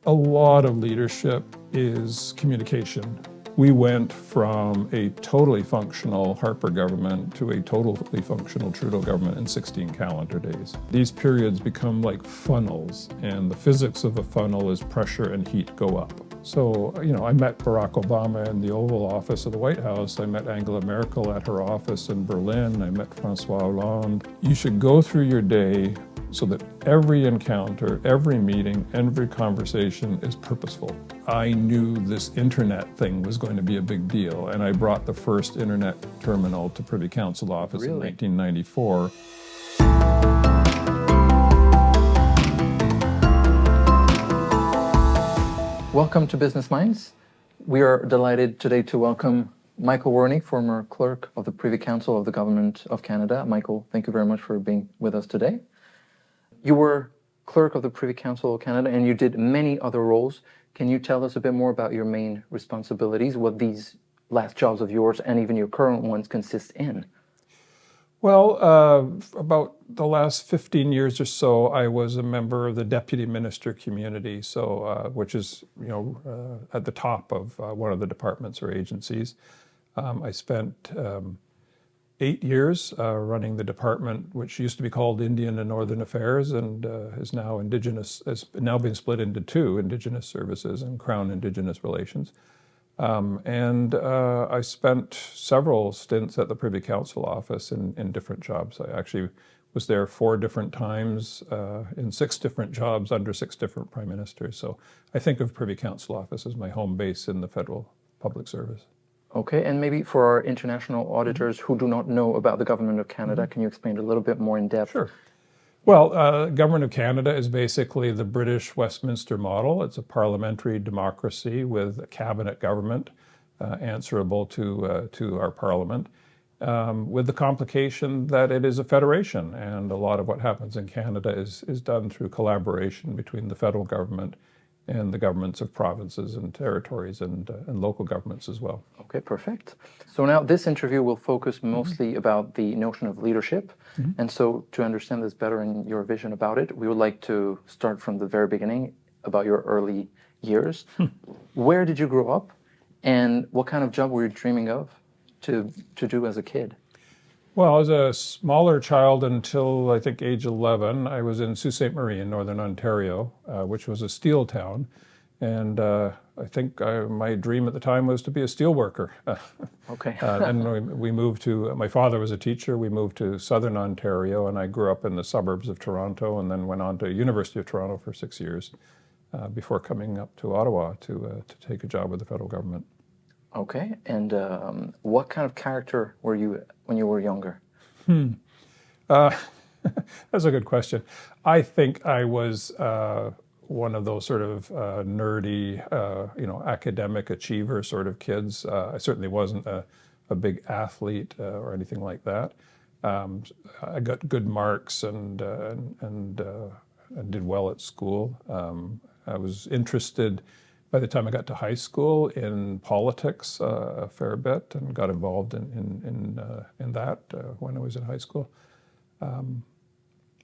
A lot of leadership is communication. We went from a totally functional Harper government to a totally functional Trudeau government in 16 calendar days. These periods become like funnels, and the physics of a funnel is pressure and heat go up. So, I met Barack Obama in the Oval Office of the White House. I met Angela Merkel at her office in Berlin. I met Francois Hollande. You should go through your day so that every encounter, every meeting, every conversation is purposeful. I knew this internet thing was going to be a big deal, and I brought the first internet terminal to Privy Council office in 1994. Welcome to Business Minds. We are delighted today to welcome Michael Wernick, former Clerk of the Privy Council of the Government of Canada. Michael, thank you very much for being with us today. You were Clerk of the Privy Council of Canada and you did many other roles. Can you tell us a bit more about your main responsibilities, what these last jobs of yours and even your current ones consist in? Well, about the last 15 years or so, I was a member of the Deputy Minister community, which is, at the top of one of the departments or agencies. I spent 8 years running the department, which used to be called Indian and Northern Affairs, and is now been split into two: Indigenous Services and Crown Indigenous Relations. I spent several stints at the Privy Council office in different jobs. I actually was there 4 different times in 6 different jobs under 6 different prime ministers. So I think of Privy Council office as my home base in the federal public service. Okay, and maybe for our international auditors who do not know about the Government of Canada, can you explain a little bit more in depth? Sure. Well, Government of Canada is basically the British Westminster model. It's a parliamentary democracy with a cabinet government answerable to our parliament, with the complication that it is a federation, and a lot of what happens in Canada is done through collaboration between the federal government and the governments of provinces and territories and local governments as well. Okay, perfect. So now this interview will focus mostly about the notion of leadership. And so to understand this better and your vision about it, we would like to start from the very beginning about your early years. Where did you grow up and what kind of job were you dreaming of to do as a kid? Well, as a smaller child until I think age 11, I was in Sault Ste. Marie in Northern Ontario, which was a steel town. And I think my dream at the time was to be a steel worker. Okay. Then we moved to, my father was a teacher, we moved to Southern Ontario, and I grew up in the suburbs of Toronto and then went on to University of Toronto for 6 years before coming up to Ottawa to take a job with the federal government. Okay, and what kind of character were you when you were younger? That's a good question. I think I was one of those sort of nerdy, academic achiever sort of kids. I certainly wasn't a big athlete or anything like that. I got good marks and did well at school. I was interested by the time I got to high school in politics a fair bit and got involved in that when I was in high school.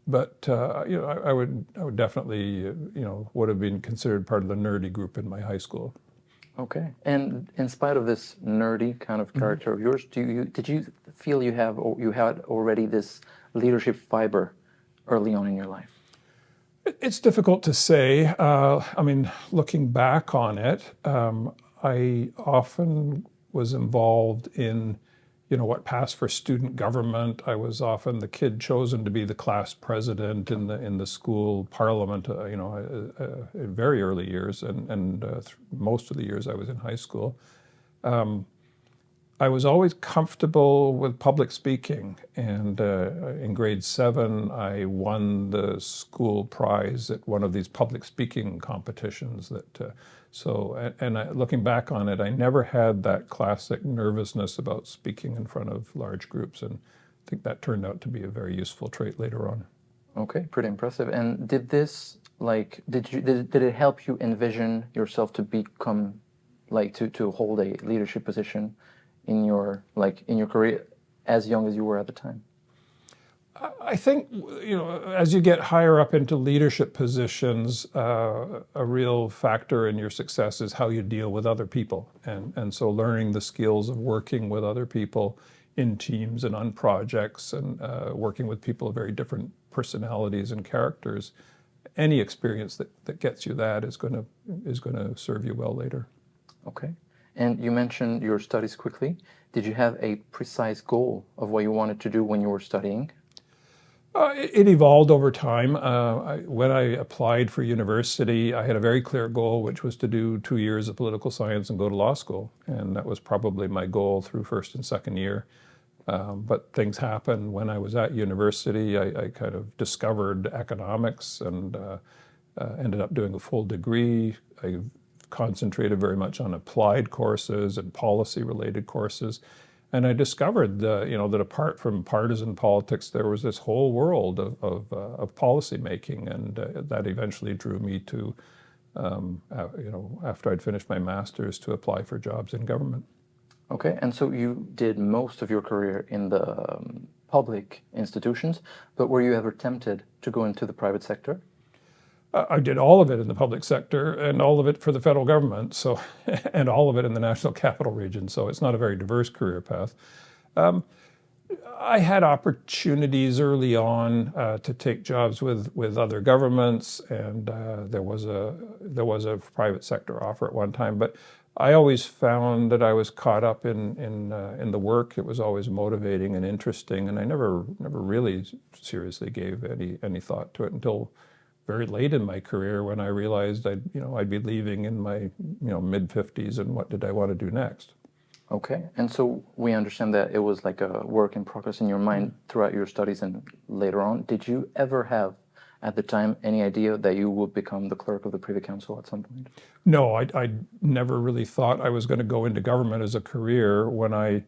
But I would definitely would have been considered part of the nerdy group in my high school. Okay, and in spite of this nerdy kind of character of yours, did you feel you had already this leadership fiber early on in your life? It's difficult to say. Looking back on it, I often was involved in, what passed for student government. I was often the kid chosen to be the class president in the school parliament, in very early years, and most of the years I was in high school. I was always comfortable with public speaking, and in grade 7, I won the school prize at one of these public speaking competitions. Looking back on it, I never had that classic nervousness about speaking in front of large groups, and I think that turned out to be a very useful trait later on. Okay, pretty impressive. And did this, did it help you envision yourself to become, to hold a leadership position in your career as young as you were at the time? I think, as you get higher up into leadership positions, a real factor in your success is how you deal with other people. And so learning the skills of working with other people in teams and on projects and working with people of very different personalities and characters, any experience that gets you that is going to serve you well later. Okay. And you mentioned your studies quickly. Did you have a precise goal of what you wanted to do when you were studying? It evolved over time. When I applied for university, I had a very clear goal, which was to do 2 years of political science and go to law school. And that was probably my goal through first and second year. But things happened. When I was at university, I kind of discovered economics and ended up doing a full degree. I concentrated very much on applied courses and policy-related courses. And I discovered that apart from partisan politics, there was this whole world of policy making, and that eventually drew me to, after I'd finished my master's, to apply for jobs in government. Okay, and so you did most of your career in the public institutions, but were you ever tempted to go into the private sector? I did all of it in the public sector and all of it for the federal government, so and all of it in the National Capital Region. So it's not a very diverse career path. I had opportunities early on to take jobs with other governments, and there was a private sector offer at one time. But I always found that I was caught up in the work. It was always motivating and interesting, and I never really seriously gave any thought to it until very late in my career when I realized I'd be leaving in my mid-50s, and what did I want to do next? Okay, and so we understand that it was like a work in progress in your mind throughout your studies and later on. Did you ever have, at the time, any idea that you would become the clerk of the Privy Council at some point? No, I never really thought I was going to go into government as a career. When I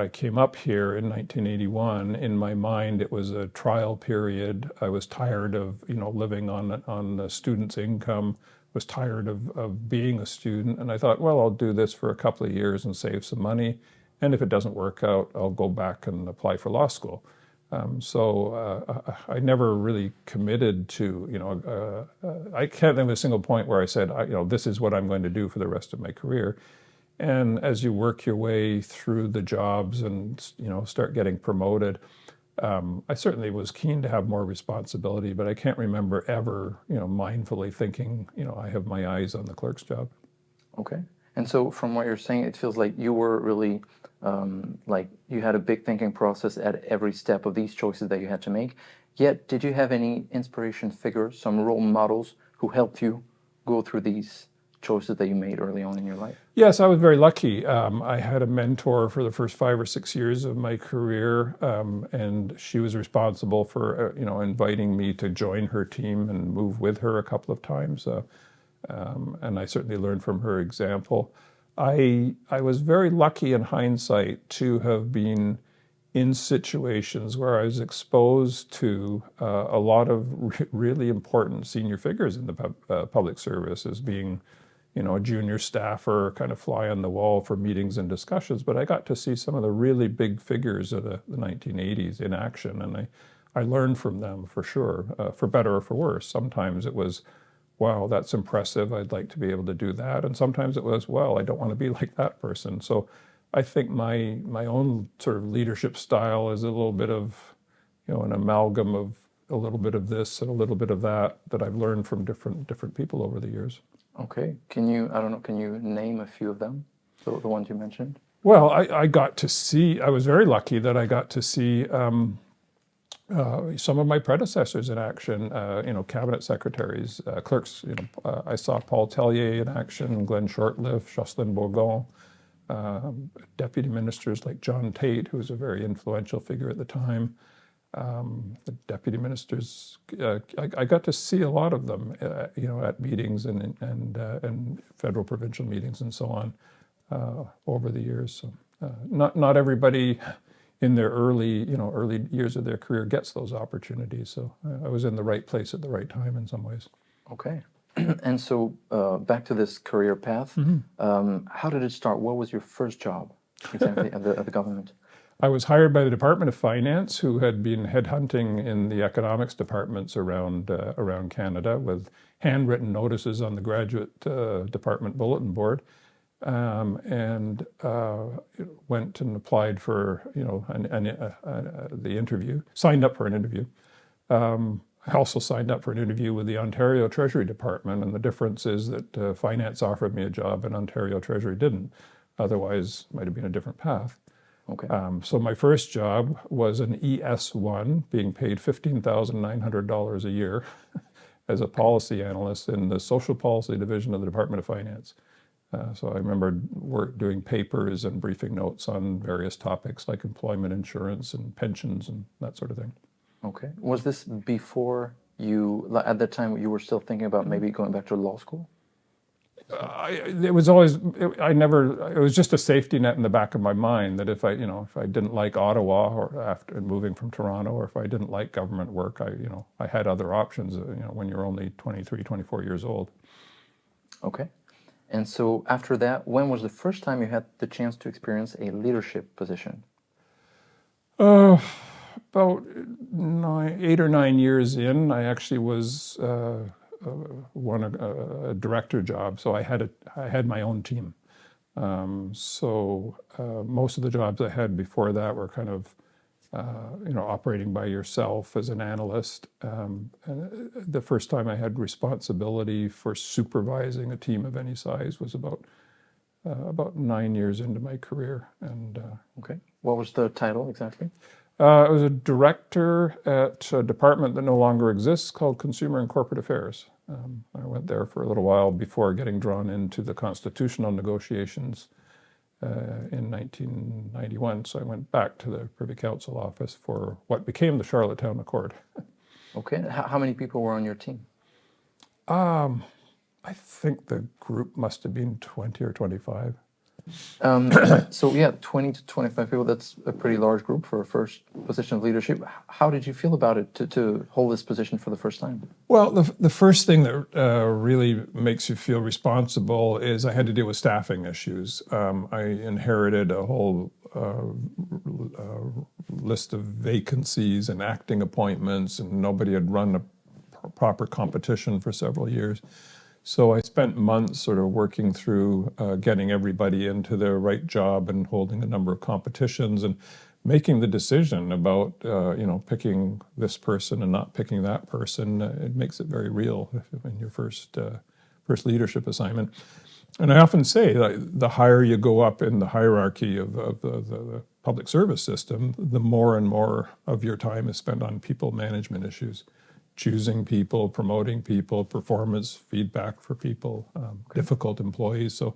came up here in 1981, in my mind it was a trial period. I was tired of living on the student's income. Was tired of being a student, and I thought, well, I'll do this for a couple of years and save some money, and if it doesn't work out, I'll go back and apply for law school. I never really committed to, I can't think of a single point where I said, this is what I'm going to do for the rest of my career. And as you work your way through the jobs and start getting promoted, I certainly was keen to have more responsibility, but I can't remember ever, mindfully thinking, I have my eyes on the clerk's job. Okay. And so from what you're saying, it feels like you were really, like you had a big thinking process at every step of these choices that you had to make. Yet, did you have any inspiration figures, some role models who helped you go through these choices that you made early on in your life? Yes, I was very lucky. I had a mentor for the first 5 or 6 years of my career, and she was responsible for, inviting me to join her team and move with her a couple of times. And I certainly learned from her example. I was very lucky in hindsight to have been in situations where I was exposed to a lot of really important senior figures in the public service as being a junior staffer, kind of fly on the wall for meetings and discussions, but I got to see some of the really big figures of the 1980s in action, and I learned from them for sure, for better or for worse. Sometimes it was, wow, that's impressive, I'd like to be able to do that, and sometimes it was, well, I don't want to be like that person. So I think my own sort of leadership style is a little bit of, an amalgam of a little bit of this and a little bit of that I've learned from different people over the years. Okay. Can you name a few of them? The ones you mentioned? Well, I got to see, I was very lucky that I got to see some of my predecessors in action, cabinet secretaries, clerks. I saw Paul Tellier in action, Glenn Shortliff, Jocelyn Bourgon, deputy ministers like John Tate, who was a very influential figure at the time. The deputy ministers, I got to see a lot of them, at meetings and federal provincial meetings and so on over the years. So not everybody in their early years of their career gets those opportunities. So I was in the right place at the right time in some ways. Okay. And so back to this career path, how did it start? What was your first job exactly at the government? I was hired by the Department of Finance, who had been headhunting in the economics departments around Canada with handwritten notices on the graduate department bulletin board, and went and applied for the interview. Signed up for an interview. I also signed up for an interview with the Ontario Treasury Department, and the difference is that Finance offered me a job and Ontario Treasury didn't. Otherwise, might have been a different path. Okay. So my first job was an ES1, being paid $15,900 a year as a policy analyst in the Social Policy Division of the Department of Finance. So I remember doing papers and briefing notes on various topics like employment insurance and pensions and that sort of thing. Okay. Was this before you, at that time, you were still thinking about maybe going back to law school? It was just a safety net in the back of my mind that if I didn't like Ottawa or after moving from Toronto, or if I didn't like government work, I had other options, when you're only 23, 24 years old. Okay. And so after that, when was the first time you had the chance to experience a leadership position? About 8 or 9 years in, I actually was won a director job, so I had my own team. So most of the jobs I had before that were kind of operating by yourself as an analyst. And the first time I had responsibility for supervising a team of any size was about 9 years into my career. And okay, what was the title exactly? I was a director at a department that no longer exists called Consumer and Corporate Affairs. I went there for a little while before getting drawn into the constitutional negotiations in 1991. So I went back to the Privy Council office for what became the Charlottetown Accord. Okay. How many people were on your team? I think the group must have been 20 or 25. So yeah, 20 to 25 people, that's a pretty large group for a first position of leadership. How did you feel about it to hold this position for the first time? Well, the first thing that really makes you feel responsible is I had to deal with staffing issues. I inherited a whole list of vacancies and acting appointments, and nobody had run a proper competition for several years. So I spent months sort of working through getting everybody into their right job and holding a number of competitions and making the decision about picking this person and not picking that person. It makes it very real in your first leadership assignment. And I often say that the higher you go up in the hierarchy of the public service system, the more and more of your time is spent on people management issues. Choosing people, promoting people, performance feedback for people, difficult employees. So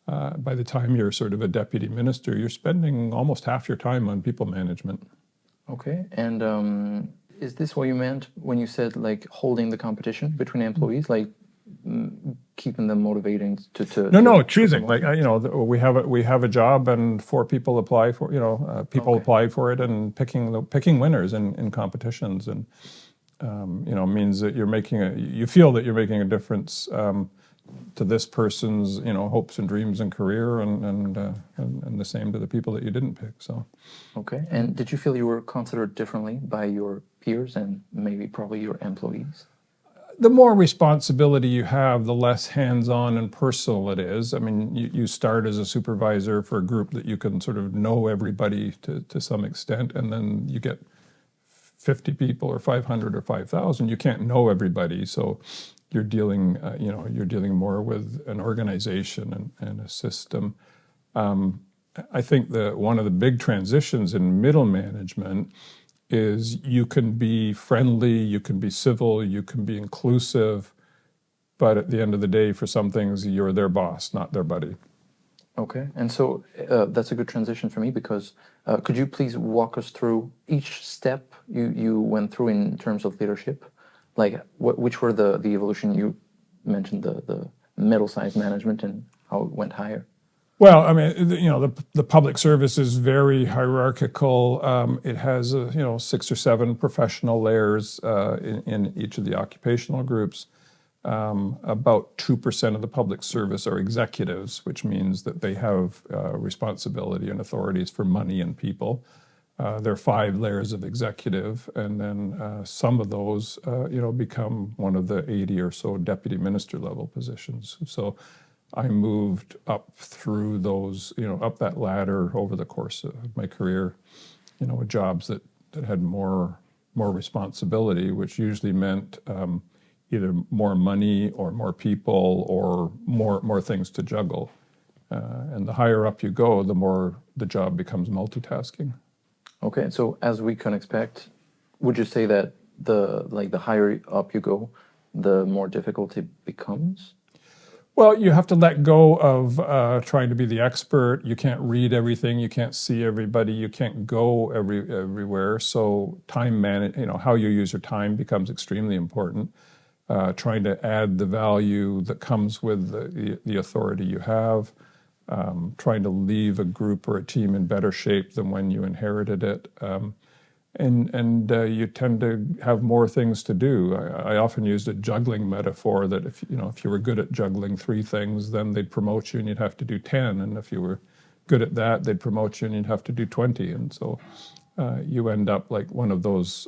by the time you're sort of a deputy minister, you're spending almost half your time on people management. Okay, and is this what you meant when you said like holding the competition between employees, like keeping them motivating to? No, choosing. Like we have a job and 4 people apply for people apply for it, and picking winners in competitions and. Means that you feel that you're making a difference to this person's, hopes and dreams and career, and the same to the people that you didn't pick. So, okay. And did you feel you were considered differently by your peers and maybe probably your employees? The more responsibility you have, the less hands-on and personal it is. I mean, you start as a supervisor for a group that you can sort of know everybody to some extent, and then you get 50 people or 500 or 5,000, you can't know everybody. So you're dealing more with an organization and a system. I think that one of the big transitions in middle management is you can be friendly, you can be civil, you can be inclusive, but at the end of the day, for some things, you're their boss, not their buddy. Okay, and so that's a good transition for me because could you please walk us through each step you went through in terms of leadership? Like which were the evolution? You mentioned the middle-sized management and how it went higher. Well, I mean, the public service is very hierarchical. It has 6 or 7 professional layers in each of the occupational groups. About 2% of the public service are executives, which means that they have responsibility and authorities for money and people. There are 5 layers of executive, and then some of those, become one of the 80 or so deputy minister level positions. So I moved up through those, up that ladder over the course of my career, with jobs that had more responsibility, which usually meant either more money or more people or more things to juggle. And the higher up you go, the more the job becomes multitasking. Okay, so as we can expect, would you say that the higher up you go, the more difficult it becomes? Well, you have to let go of trying to be the expert. You can't read everything. You can't see everybody. You can't go everywhere. So time how you use your time becomes extremely important. Trying to add the value that comes with the authority you have. Trying to leave a group or a team in better shape than when you inherited it. And you tend to have more things to do. I often used a juggling metaphor that if you were good at juggling 3 things, then they'd promote you and you'd have to do 10. And if you were good at that, they'd promote you and you'd have to do 20. And so you end up like one of those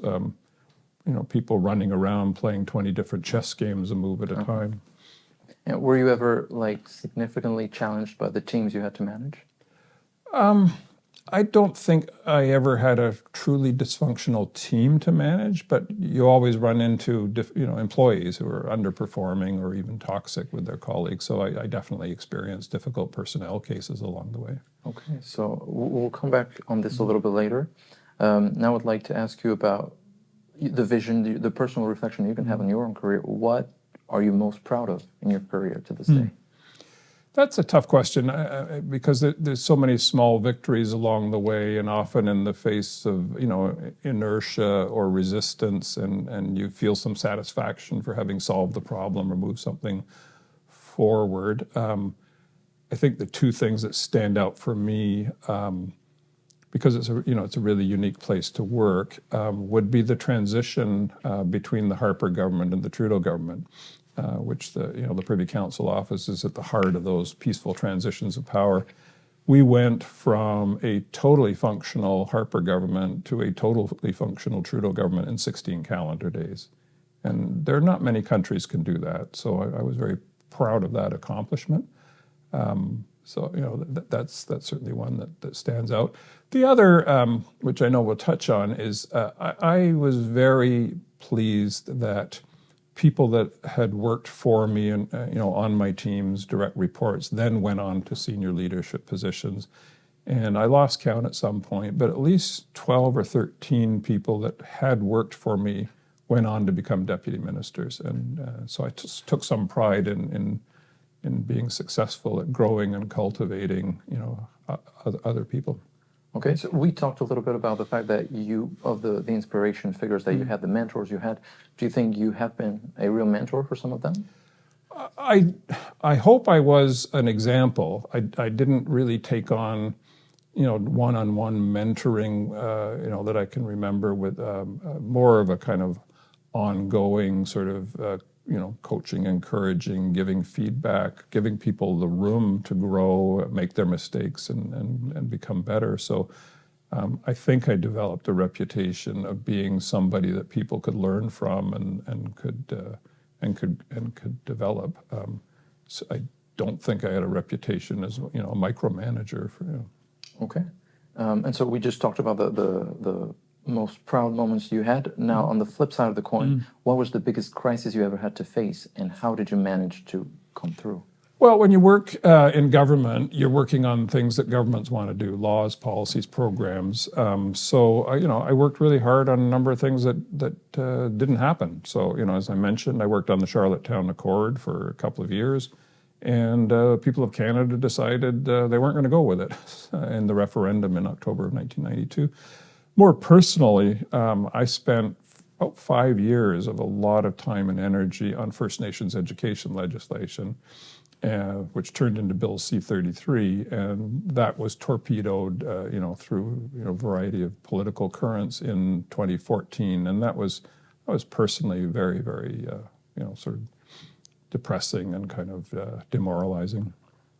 people running around playing 20 different chess games a move at a time. And were you ever significantly challenged by the teams you had to manage? I don't think I ever had a truly dysfunctional team to manage, but you always run into employees who are underperforming or even toxic with their colleagues. So I definitely experienced difficult personnel cases along the way. Okay, so we'll come back on this a little bit later. Now I'd like to ask you about the vision, the personal reflection you can have on your own career. What are you most proud of in your career to this day? That's a tough question because there's so many small victories along the way, and often in the face of inertia or resistance, and you feel some satisfaction for having solved the problem or moved something forward. I think the 2 things that stand out for me, because it's a really unique place to work, would be the transition between the Harper government and the Trudeau government. Which the Privy Council office is at the heart of those peaceful transitions of power. We went from a totally functional Harper government to a totally functional Trudeau government in 16 calendar days. And there are not many countries can do that. So I was very proud of that accomplishment. That's certainly one that stands out. The other, which I know we'll touch on, is I was very pleased that people that had worked for me and on my team's direct reports then went on to senior leadership positions. And I lost count at some point, but at least 12 or 13 people that had worked for me went on to become deputy ministers. And so I just took some pride in being successful at growing and cultivating other people. Okay, so we talked a little bit about the fact that the inspiration figures that you had, the mentors you had. Do you think you have been a real mentor for some of them? I hope I was an example. I didn't really take on, one-on-one mentoring, that I can remember, with more of a kind of ongoing sort of coaching, encouraging, giving feedback, giving people the room to grow, make their mistakes, and become better. So I think I developed a reputation of being somebody that people could learn from and could develop. So I don't think I had a reputation as a micromanager. Okay, and so we just talked about the most proud moments you had. Now, on the flip side of the coin, what was the biggest crisis you ever had to face, and how did you manage to come through? Well, when you work in government, you're working on things that governments want to do: laws, policies, programs. So I worked really hard on a number of things that didn't happen. So as I mentioned, I worked on the Charlottetown Accord for a couple of years, and people of Canada decided they weren't going to go with it in the referendum in October of 1992. More personally, I spent about 5 years of a lot of time and energy on First Nations education legislation, which turned into Bill C-33, and that was torpedoed, through a variety of political currents in 2014, and that was personally very, very, sort of depressing and kind of demoralizing.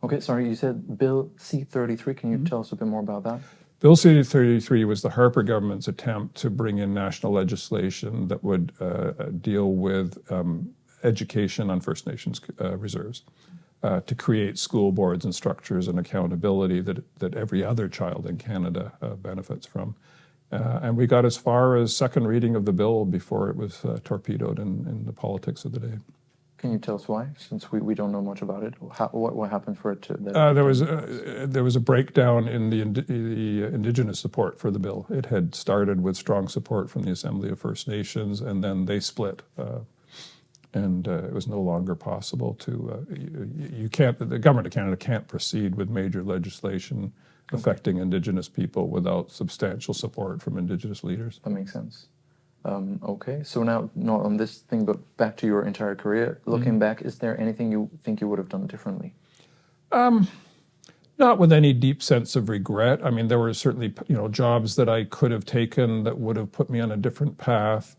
Okay, sorry, you said Bill C-33. Can you tell us a bit more about that? Bill C-33 was the Harper government's attempt to bring in national legislation that would deal with education on First Nations reserves, to create school boards and structures and accountability that every other child in Canada benefits from. And we got as far as second reading of the bill before it was torpedoed in the politics of the day. Can you tell us why, since we don't know much about it? What happened for it to... There was a breakdown in the Indigenous support for the bill. It had started with strong support from the Assembly of First Nations, and then they split. And it was no longer possible to... the government of Canada can't proceed with major legislation affecting Indigenous people without substantial support from Indigenous leaders. That makes sense. Okay, so now, not on this thing, but back to your entire career. Looking back, is there anything you think you would have done differently? Not with any deep sense of regret. I mean, there were certainly, jobs that I could have taken that would have put me on a different path.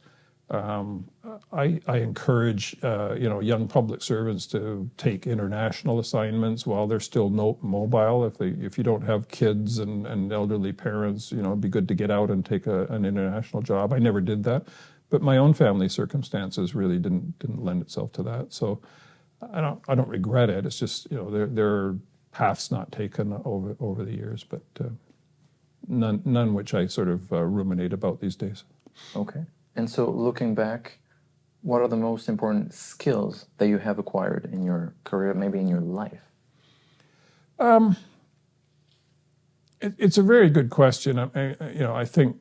I encourage, young public servants to take international assignments while they're still mobile. If you don't have kids and elderly parents, it'd be good to get out and take an international job. I never did that, but my own family circumstances really didn't lend itself to that. So I don't regret it. It's just, there are paths not taken over the years, but none which I sort of ruminate about these days. Okay. And so looking back, what are the most important skills that you have acquired in your career, maybe in your life? It's a very good question. I think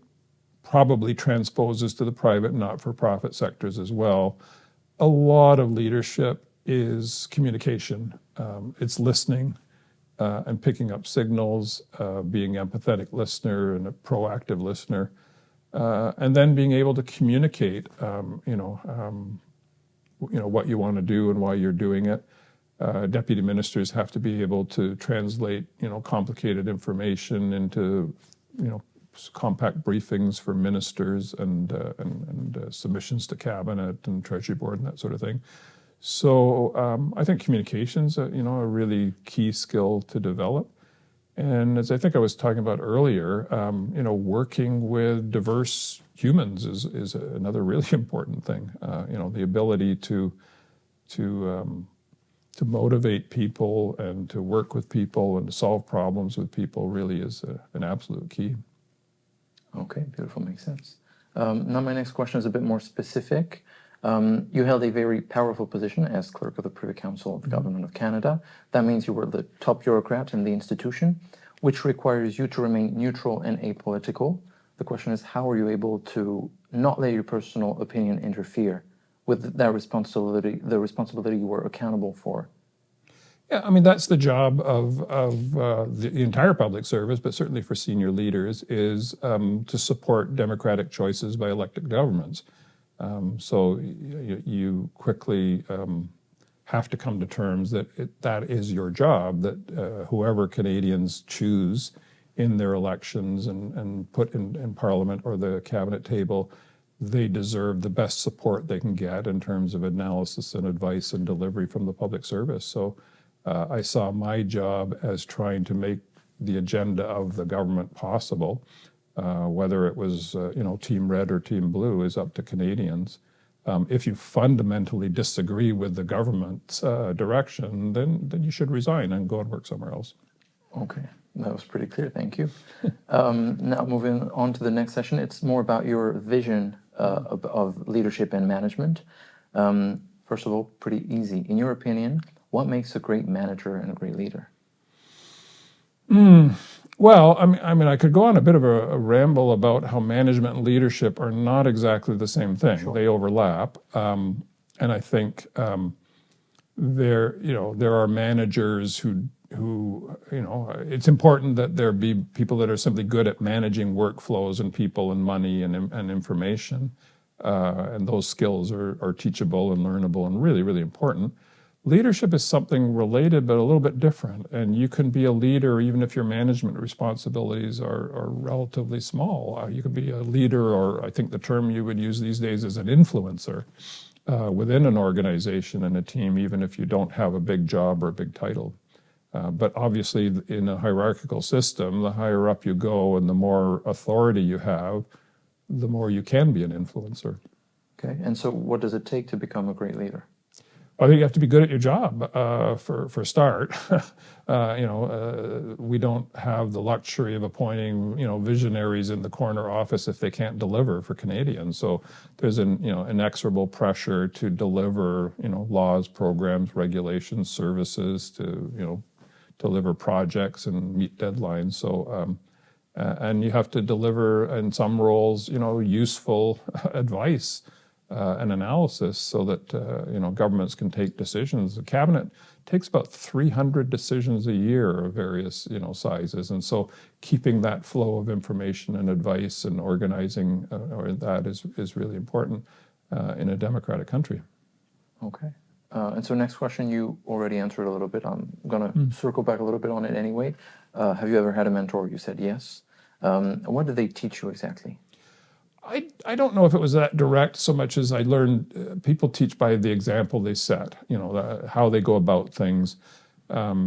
probably transposes to the private and not-for-profit sectors as well. A lot of leadership is communication. It's listening and picking up signals, being an empathetic listener and a proactive listener. And then being able to communicate, what you want to do and why you're doing it. Deputy ministers have to be able to translate, complicated information into, compact briefings for ministers and submissions to cabinet and Treasury Board and that sort of thing. So I think communication's a really key skill to develop. And as I think I was talking about earlier, working with diverse humans is another really important thing. The ability to motivate people and to work with people and to solve problems with people really is an absolute key. Okay, beautiful, makes sense. Now my next question is a bit more specific. You held a very powerful position as Clerk of the Privy Council of the Government of Canada. That means you were the top bureaucrat in the institution, which requires you to remain neutral and apolitical. The question is, how are you able to not let your personal opinion interfere with that responsibility, the responsibility you were accountable for? Yeah, I mean, that's the job of the entire public service, but certainly for senior leaders, is to support democratic choices by elected governments. So you quickly have to come to terms that that is your job, that whoever Canadians choose in their elections and put in Parliament or the cabinet table, they deserve the best support they can get in terms of analysis and advice and delivery from the public service. So I saw my job as trying to make the agenda of the government possible. Whether it was Team Red or Team Blue is up to Canadians. If you fundamentally disagree with the government's direction, then you should resign and go and work somewhere else. Okay, that was pretty clear. Thank you. Now moving on to the next session, it's more about your vision of leadership and management. First of all, pretty easy. In your opinion, what makes a great manager and a great leader? Well, I mean, I could go on a bit of a ramble about how management and leadership are not exactly the same thing. Sure. They overlap, and I think there are managers who it's important that there be people that are simply good at managing workflows and people and money and information, and those skills are teachable and learnable and really, really important. Leadership is something related, but a little bit different. And you can be a leader even if your management responsibilities are relatively small. You can be a leader, or I think the term you would use these days is an influencer. within an organization and a team, even if you don't have a big job or a big title. But obviously, in a hierarchical system, the higher up you go and the more authority you have, the more you can be an influencer. Okay, and so what does it take to become a great leader? I think you have to be good at your job for start. We don't have the luxury of appointing visionaries in the corner office if they can't deliver for Canadians. So there's an inexorable pressure to deliver laws, programs, regulations, services, to deliver projects and meet deadlines. So and you have to deliver in some roles useful advice. And analysis so that governments can take decisions. The cabinet takes about 300 decisions a year of various sizes, and so keeping that flow of information and advice and organizing that is really important in a democratic country. Okay, and so next question you already answered a little bit. I'm gonna circle back a little bit on it anyway. Have you ever had a mentor? You said yes. What did they teach you exactly? I don't know if it was that direct so much as I learned people teach by the example they set, how they go about things. I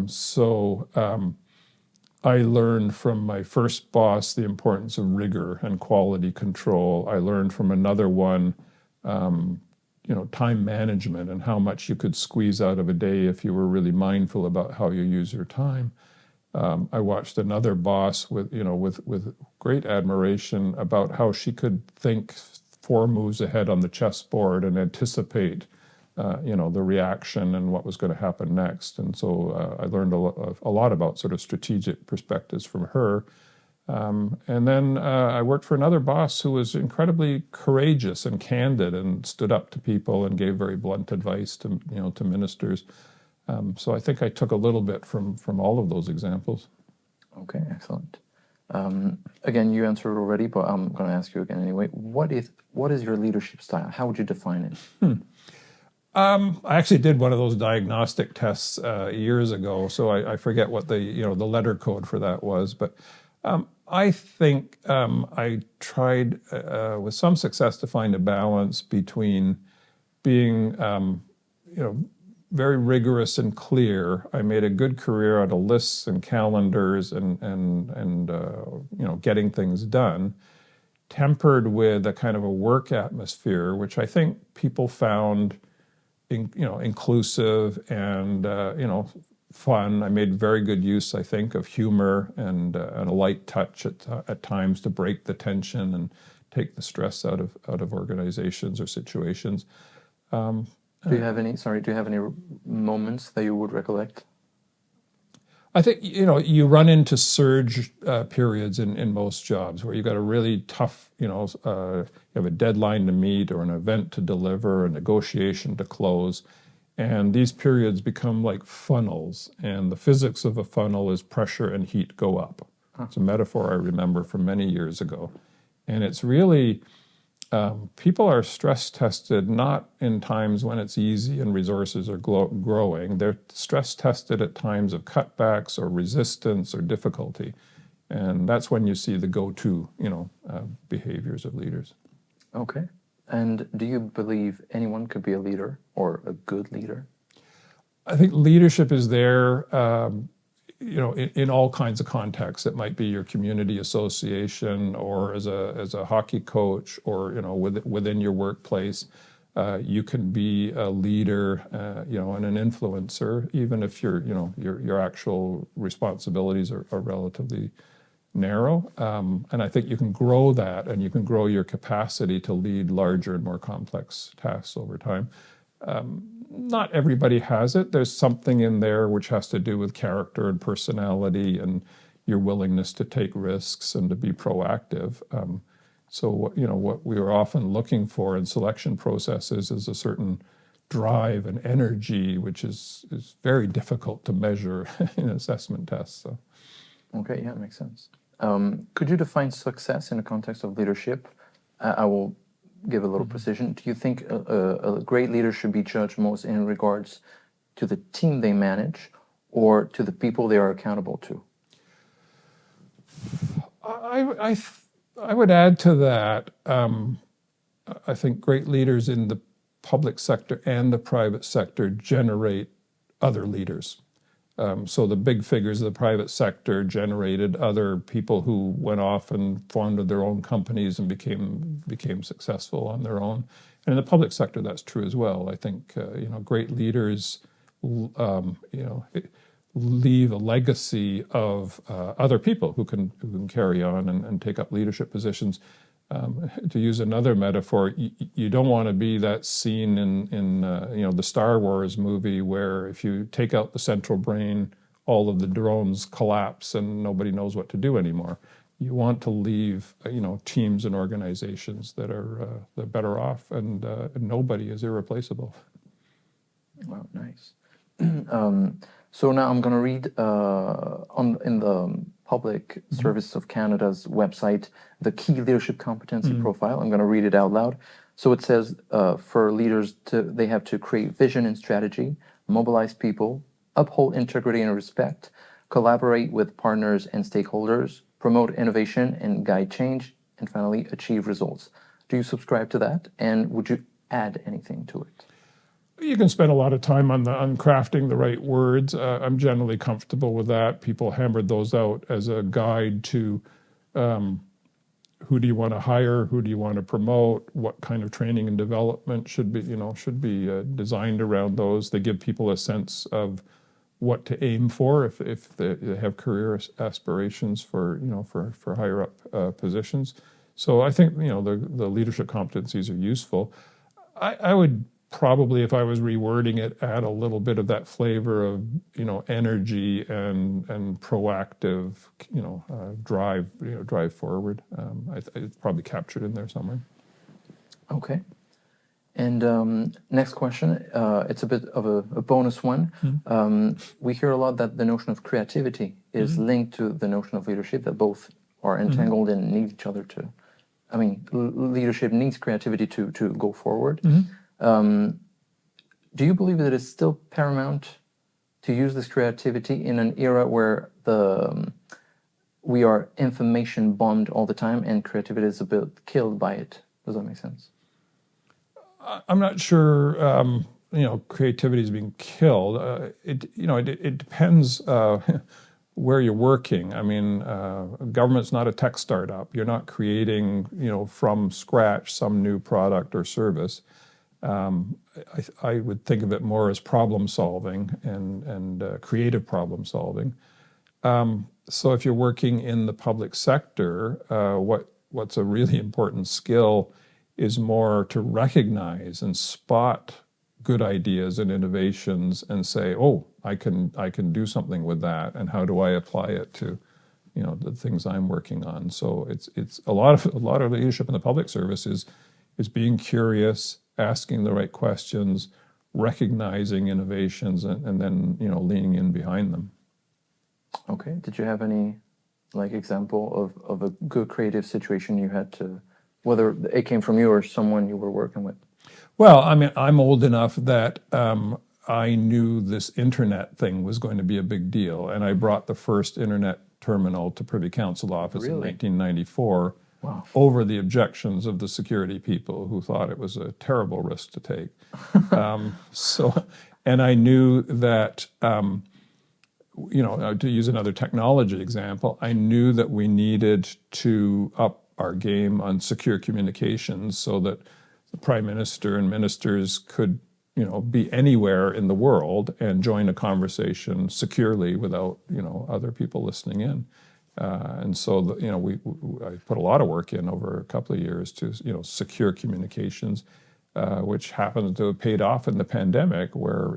learned from my first boss the importance of rigor and quality control. I learned from another one, time management and how much you could squeeze out of a day if you were really mindful about how you use your time. I watched another boss with great admiration about how she could think 4 moves ahead on the chessboard and anticipate, the reaction and what was going to happen next. And so I learned a lot about sort of strategic perspectives from her. And then I worked for another boss who was incredibly courageous and candid and stood up to people and gave very blunt advice to ministers. So I think I took a little bit from all of those examples. Okay, excellent. Again, you answered already, but I'm going to ask you again anyway. What is your leadership style? How would you define it? I actually did one of those diagnostic tests years ago, so I forget what the letter code for that was. But I think I tried with some success to find a balance between being very rigorous and clear. I made a good career out of lists and calendars and getting things done, tempered with a kind of a work atmosphere, which I think people found inclusive and fun. I made very good use, I think, of humor and a light touch at times to break the tension and take the stress out of organizations or situations. Do you have any moments that you would recollect? I think, you run into surge periods in most jobs where you've got a really tough, you have a deadline to meet or an event to deliver, a negotiation to close. And these periods become like funnels. And the physics of a funnel is pressure and heat go up. It's a metaphor I remember from many years ago. And it's really... people are stress tested not in times when it's easy and resources are growing. They're stress tested at times of cutbacks or resistance or difficulty. And that's when you see the go-to, behaviors of leaders. Okay. And do you believe anyone could be a leader or a good leader? I think leadership is there, in all kinds of contexts. It might be your community association or as a hockey coach or, within your workplace. You can be a leader, and an influencer, even if your actual responsibilities are relatively narrow. And I think you can grow that and you can grow your capacity to lead larger and more complex tasks over time. Not everybody has it. There's something in there which has to do with character and personality and your willingness to take risks and to be proactive. So what we are often looking for in selection processes is a certain drive and energy, which is very difficult to measure in assessment tests. So. Okay, yeah, makes sense. Could you define success in the context of leadership? I will give a little precision. Do you think a great leader should be judged most in regards to the team they manage or to the people they are accountable to? I would add to that, I think great leaders in the public sector and the private sector generate other leaders. So the big figures of the private sector generated other people who went off and formed their own companies and became successful on their own. And in the public sector, that's true as well. I think great leaders, leave a legacy of other people who can carry on and take up leadership positions. To use another metaphor, you don't want to be that scene in the Star Wars movie where if you take out the central brain, all of the drones collapse and nobody knows what to do anymore. You want to leave teams and organizations that are they're better off, and nobody is irreplaceable. Wow, nice. So now I'm going to read in the Public Service of Canada's website the key leadership competency profile. I'm going to read it out loud. So it says for leaders, they have to create vision and strategy, mobilize people, uphold integrity and respect, collaborate with partners and stakeholders, promote innovation and guide change, and finally achieve results. Do you subscribe to that? And would you add anything to it? You can spend a lot of time on crafting the right words. I'm generally comfortable with that. People hammered those out as a guide to who do you want to hire, who do you want to promote, what kind of training and development should be designed around those. They give people a sense of what to aim for if they have career aspirations for higher up positions. So I think the leadership competencies are useful. I would probably, if I was rewording it, add a little bit of that flavor of energy and proactive drive forward. It's probably captured in there somewhere. Okay. And next question, it's a bit of a bonus one. We hear a lot that the notion of creativity is linked to the notion of leadership, that both are entangled and need each other to. I mean, leadership needs creativity to go forward. Do you believe that it's still paramount to use this creativity in an era where we are information bombed all the time and creativity is a bit killed by it? Does that make sense? I'm not sure. Creativity is being killed. It depends where you're working. I mean, government's not a tech startup. You're not creating from scratch some new product or service. I would think of it more as problem solving and creative problem solving. So if you're working in the public sector, what's a really important skill is more to recognize and spot good ideas and innovations and say, oh, I can do something with that, and how do I apply it to the things I'm working on. So it's a lot of leadership in the public service is being curious, asking the right questions, recognizing innovations, and then leaning in behind them. Okay. Did you have any example of a good creative situation you had to, whether it came from you or someone you were working with? Well, I mean, I'm old enough that I knew this internet thing was going to be a big deal, and I brought the first internet terminal to Privy Council office in 1994. Wow. Over the objections of the security people who thought it was a terrible risk to take. And I knew that, to use another technology example, I knew that we needed to up our game on secure communications so that the Prime Minister and ministers could, be anywhere in the world and join a conversation securely without, other people listening in. And so, I put a lot of work in over a couple of years to, secure communications, which happened to have paid off in the pandemic, where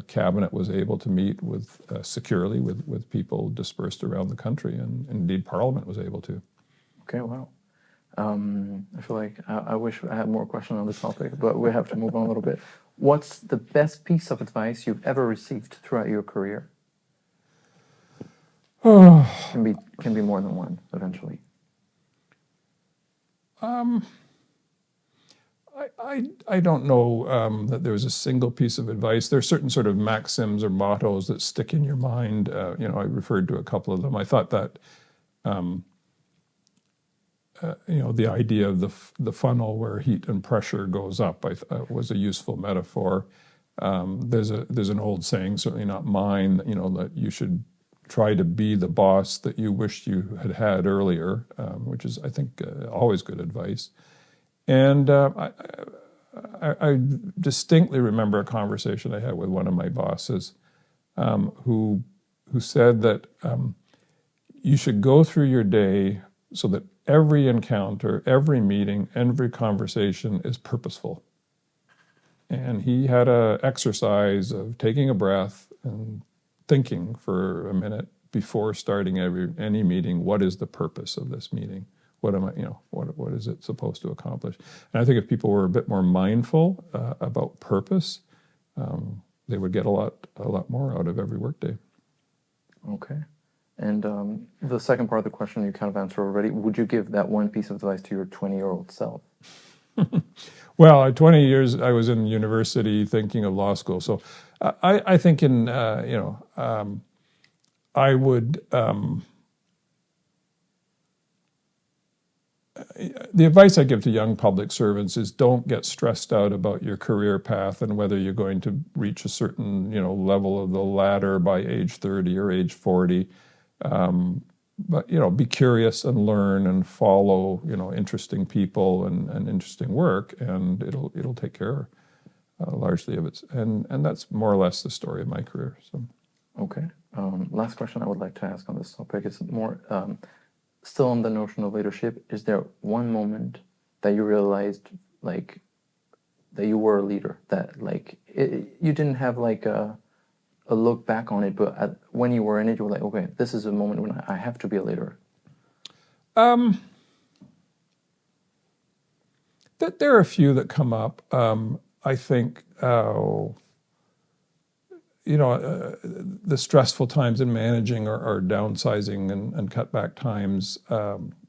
cabinet was able to meet with securely with people dispersed around the country, and indeed Parliament was able to. Okay, wow. I feel like I wish I had more questions on this topic, but we have to move on a little bit. What's the best piece of advice you've ever received throughout your career? Can be more than one eventually. I don't know that there's a single piece of advice. There are certain sort of maxims or mottos that stick in your mind. I referred to a couple of them. I thought that the idea of the funnel where heat and pressure goes up was a useful metaphor. There's an old saying, certainly not mine, that you should try to be the boss that you wished you had earlier, which is, I think, always good advice. And I distinctly remember a conversation I had with one of my bosses, who said that you should go through your day so that every encounter, every meeting, every conversation is purposeful. And he had an exercise of taking a breath and thinking for a minute before starting any meeting. What is the purpose of this meeting? What am I? What is it supposed to accomplish? And I think if people were a bit more mindful about purpose, they would get a lot more out of every workday. Okay. And the second part of the question you kind of answered already. Would you give that one piece of advice to your 20-year-old self? Well, at 20 years, I was in university thinking of law school. So I think I would, the advice I give to young public servants is don't get stressed out about your career path and whether you're going to reach a certain, level of the ladder by age 30 or age 40. But be curious and learn and follow interesting people and interesting work, and it'll take care largely of it. And that's more or less the story of my career. So, okay. Last question I would like to ask on this topic is more still on the notion of leadership. Is there one moment that you realized that you were a leader, that you didn't have a look back on it, but when you were in it, you were like, okay, this is a moment when I have to be a leader? There are a few that come up. I think, the stressful times in managing or downsizing and cutback times.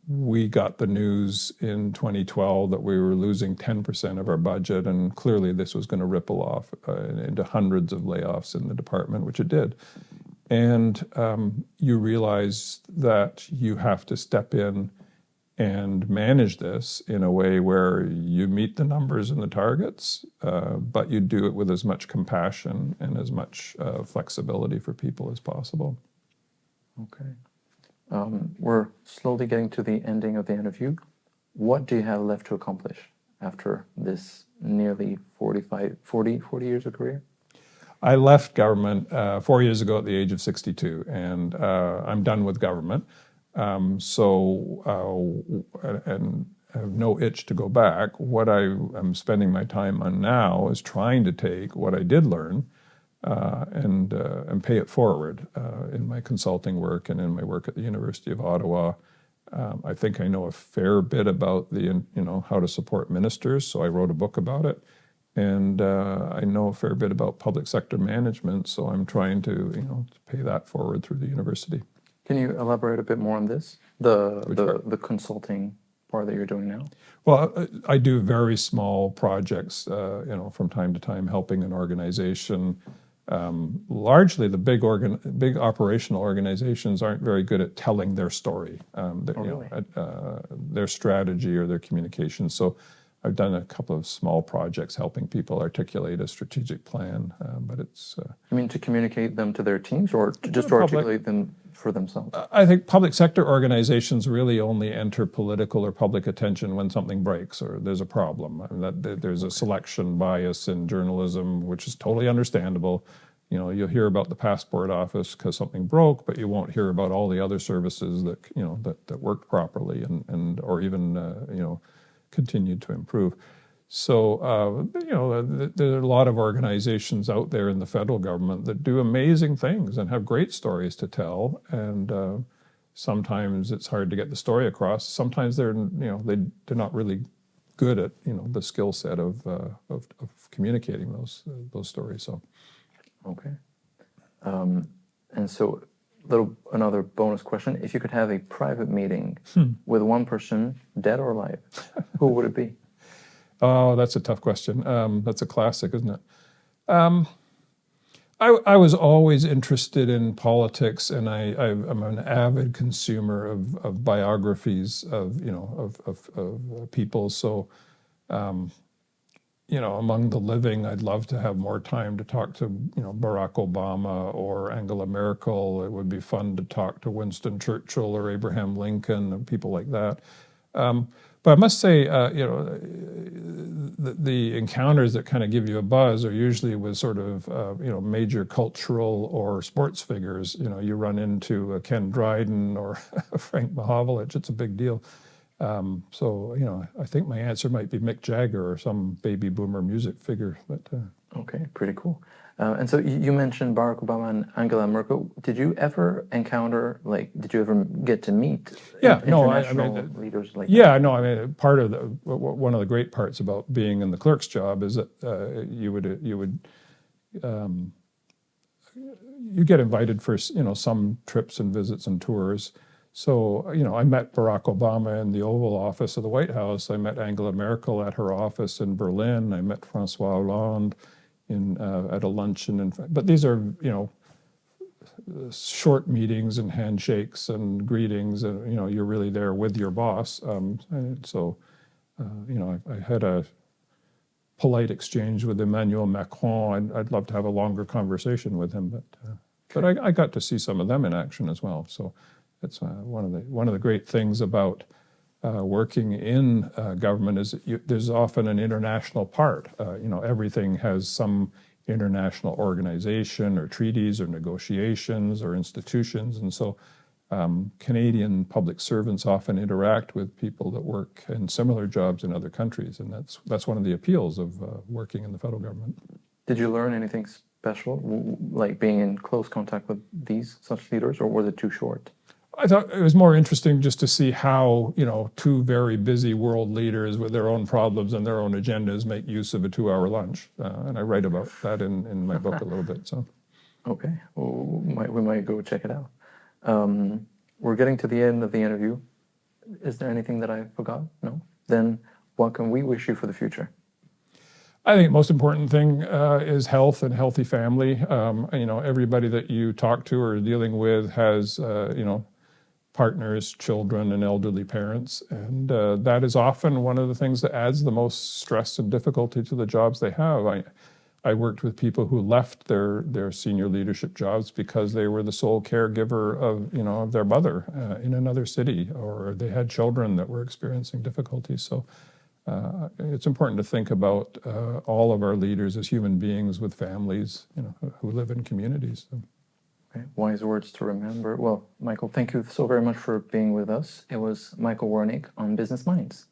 We got the news in 2012 that we were losing 10% of our budget, and clearly this was going to ripple off into hundreds of layoffs in the department, which it did. And you realize that you have to step in and manage this in a way where you meet the numbers and the targets, but you do it with as much compassion and as much flexibility for people as possible. Okay. We're slowly getting to the ending of the interview. What do you have left to accomplish after this nearly 40 years of career? I left government 4 years ago at the age of 62, and I'm done with government. And I have no itch to go back. What I'm spending my time on now is trying to take what I did learn and pay it forward in my consulting work and in my work at the University of Ottawa. I think I know a fair bit about how to support ministers, so I wrote a book about it. And I know a fair bit about public sector management, so I'm trying to pay that forward through the university. Can you elaborate a bit more on this? The consulting part that you're doing now? Well, I do very small projects, from time to time, helping an organization. Largely, the big operational organizations aren't very good at telling their story, their strategy or their communication. So I've done a couple of small projects helping people articulate a strategic plan, but it's... You mean to communicate them to their teams or just to articulate them for themselves? I think public sector organizations really only enter political or public attention when something breaks or there's a problem. I mean, there's a selection bias in journalism, which is totally understandable. You'll hear about the passport office because something broke, but you won't hear about all the other services that that worked properly and or even continued to improve. So there are a lot of organizations out there in the federal government that do amazing things and have great stories to tell. And sometimes it's hard to get the story across. Sometimes they're not really good at the skill set of communicating those stories. So. Okay. And so another bonus question. If you could have a private meeting with one person, dead or alive, who would it be? Oh, that's a tough question. That's a classic, isn't it? I was always interested in politics, and I'm an avid consumer of biographies of of people. So among the living, I'd love to have more time to talk to Barack Obama or Angela Merkel. It would be fun to talk to Winston Churchill or Abraham Lincoln and people like that. But I must say, the encounters that kind of give you a buzz are usually with sort of, major cultural or sports figures. You run into Ken Dryden or Frank Mahovlich. It's a big deal. So, I think my answer might be Mick Jagger or some baby boomer music figure. But Okay, pretty cool. And so you mentioned Barack Obama and Angela Merkel. Did you ever encounter, did you ever get to meet international leaders like that? Yeah, no, I mean, one of the great parts about being in the clerk's job is that you get invited for some trips and visits and tours. So I met Barack Obama in the Oval Office of the White House. I met Angela Merkel at her office in Berlin. I met François Hollande at a luncheon. But these are short meetings and handshakes and greetings, and you're really there with your boss. I had a polite exchange with Emmanuel Macron. I'd love to have a longer conversation with him, but I got to see some of them in action as well. So that's one of the great things about working in government is there's often an international part. Everything has some international organization or treaties or negotiations or institutions, and so Canadian public servants often interact with people that work in similar jobs in other countries, and that's one of the appeals of working in the federal government. Did you learn anything special, like being in close contact with such leaders, or was it too short? I thought it was more interesting just to see how, two very busy world leaders with their own problems and their own agendas make use of a 2-hour lunch. And I write about that in my book a little bit. So, okay, well, we might go check it out. We're getting to the end of the interview. Is there anything that I forgot? No? Then what can we wish you for the future? I think the most important thing is health and healthy family. Everybody that you talk to or are dealing with has, partners, children, and elderly parents. And that is often one of the things that adds the most stress and difficulty to the jobs they have. I worked with people who left their senior leadership jobs because they were the sole caregiver of their mother in another city, or they had children that were experiencing difficulties. So it's important to think about all of our leaders as human beings with families, who live in communities. So. Okay. Wise words to remember. Well, Michael, thank you so very much for being with us. It was Michael Wernick on Business Minds.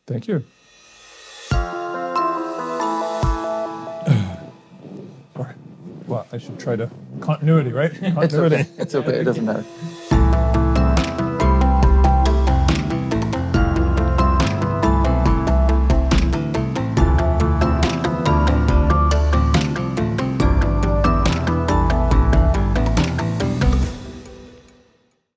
Thank you. Well, I should try to continuity, right? Continuity. It's okay. It doesn't matter.